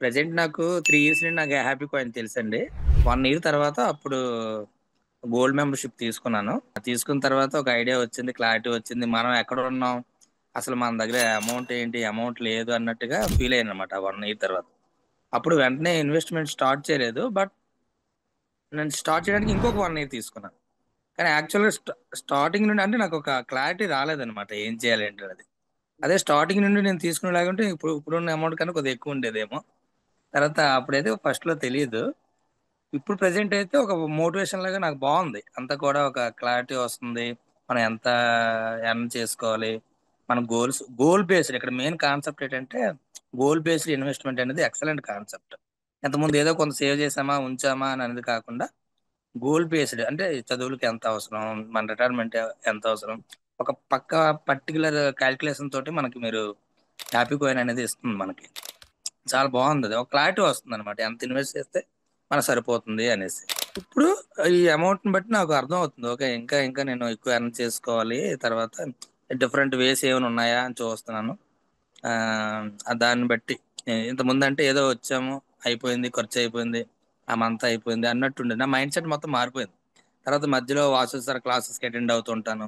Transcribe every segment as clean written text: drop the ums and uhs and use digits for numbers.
Present నాకు 3 years నుండి నాకు హ్యాపీ కాయిన్ తెలుసండి. 1 ఇయర్ తర్వాత అప్పుడు గోల్డ్ మెంబర్‌షిప్ తీసుకున్నాను. తీసుకున్న తర్వాత ఒక ఐడియా వచ్చింది. క్లారిటీ వచ్చింది. మనం ఎక్కడున్నాం? అసలు మన దగ్గర అమౌంట్ ఏంటి? అమౌంట్ లేదు అన్నట్టుగా ఫీల్ అయ్యానన్నమాట 1 ఇయర్ తర్వాత. అప్పుడు వెంటనే ఇన్వెస్ట్‌మెంట్ స్టార్ట్ చేయలేదు. బట్ నేను స్టార్ట్ చేయడానికి ఇంకొక 1 ఇయర్ తీసుకున్నాను. కానీ యాక్చువల్‌గా స్టార్టింగ్ నుండి అంటే నాకొక క్లారిటీ రాలేదన్నమాట. ఏం చేయాలి ఏంటనేది. అదే స్టార్టింగ్ నుండి నేను తీసుకునేలాగుంటే ఇప్పుడున్న అమౌంట్ కన్నా కొద్దిగా ఎక్కువ ఉండేదేమో. తర్వాత అప్పుడైతే ఫస్ట్‌లో తెలీదు. ఇప్పుడు ప్రెజెంట్ అయితే ఒక మోటివేషన్ లాగా నాకు బావుంది. అంతా కూడా ఒక క్లారిటీ వస్తుంది. మనం ఎంత ఎర్న్ చేసుకోవాలి. మన గోల్ బేస్డ్ ఇక్కడ మెయిన్ కాన్సెప్ట్ ఏంటంటే, గోల్ బేస్డ్ ఇన్వెస్ట్‌మెంట్ అనేది ఎక్సలెంట్ కాన్సెప్ట్. ఇంతకుముందు ఏదో కొంత సేవ్ చేసామా, ఉంచామా అని అనేది కాకుండా గోల్ బేస్డ్ అంటే చదువులకి ఎంత అవసరం? మన రిటైర్మెంట్ ఎంత అవసరం? ఒక పర్టిక్యులర్ కాలిక్యులేషన్ తోటి మనకి మీరు హ్యాపీ కాయిన్ అనేది ఇస్తుంది మనకి. చాలా బావుందది. ఒక క్లారిటీ వస్తుందనమాట. ఎంత ఇన్వెస్ట్ చేస్తే మనకు సరిపోతుంది అనేసి. ఇప్పుడు ఈ అమౌంట్‌ని బట్టి నాకు అర్థమవుతుంది. ఓకే. ఇంకా నేను ఎక్కువ ఎర్న్ చేసుకోవాలి. తర్వాత డిఫరెంట్ వేస్ ఏమైనా ఉన్నాయా అని చూస్తున్నాను. దాన్ని బట్టి ఇంతకుముందంటే ఏదో వచ్చాము, అయిపోయింది, ఖర్చయిపోయింది, ఆ మంత్ అయిపోయింది అన్నట్టుండేది. నా మైండ్‌సెట్ మొత్తం మారిపోయింది. తర్వాత మధ్యలో వాసు సార్ క్లాసెస్‌కి అటెండ్ అవుతూ ఉంటాను.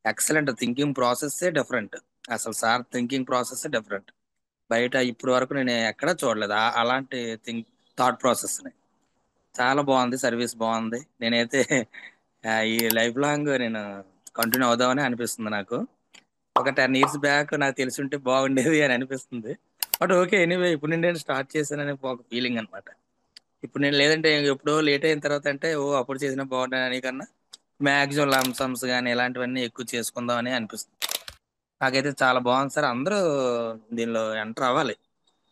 ఎక్సలెంట్ థింకింగ్ ప్రాసెస్సే డిఫరెంట్. అసలు సార్ థింకింగ్ ప్రాసెస్సే డిఫరెంట్. బయట ఇప్పటి వరకు నేను ఎక్కడా చూడలేదు. అలాంటి థాట్ ప్రాసెస్‌ని. చాలా బావుంది. సర్వీస్ బావుంది. నేనైతే ఈ లైఫ్ లాంగ్ నేను కంటిన్యూ అవుదామని అనిపిస్తుంది నాకు. ఒక 10 ఇయర్స్ బ్యాక్ నాకు తెలిసుంటే బాగుండేది అని అనిపిస్తుంది. But okay. ఎనీవే ఇప్పుడు నుండే స్టార్ట్ చేశానని ఒక ఫీలింగ్ అనమాట. ఇప్పుడు నేను లేదంటే ఎప్పుడో లేట్ అయిన తర్వాత అంటే ఓహ్! అప్పుడు చేసినా బాగుండేదని కన్నా మాక్సిమం లంప్ సమ్స్ గాని ఇలాంటివన్నీ ఎక్కువ చేసుకుందాం అని అనిపిస్తుంది. నాకైతే చాలా బాగుంది సార్. అందరూ దీనిలో ఎంటర్ అవ్వాలి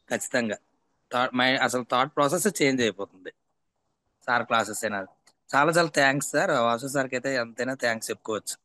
ఖచ్చితంగా. అసలు థాట్ ప్రాసెస్ చేంజ్ అయిపోతుంది. సార్ క్లాసెస్ అయినా. చాలా చాలా థాంక్స్ సార్. వాసు సార్‌కైతే ఎంతైనా థాంక్స్ చెప్పుకోవచ్చు.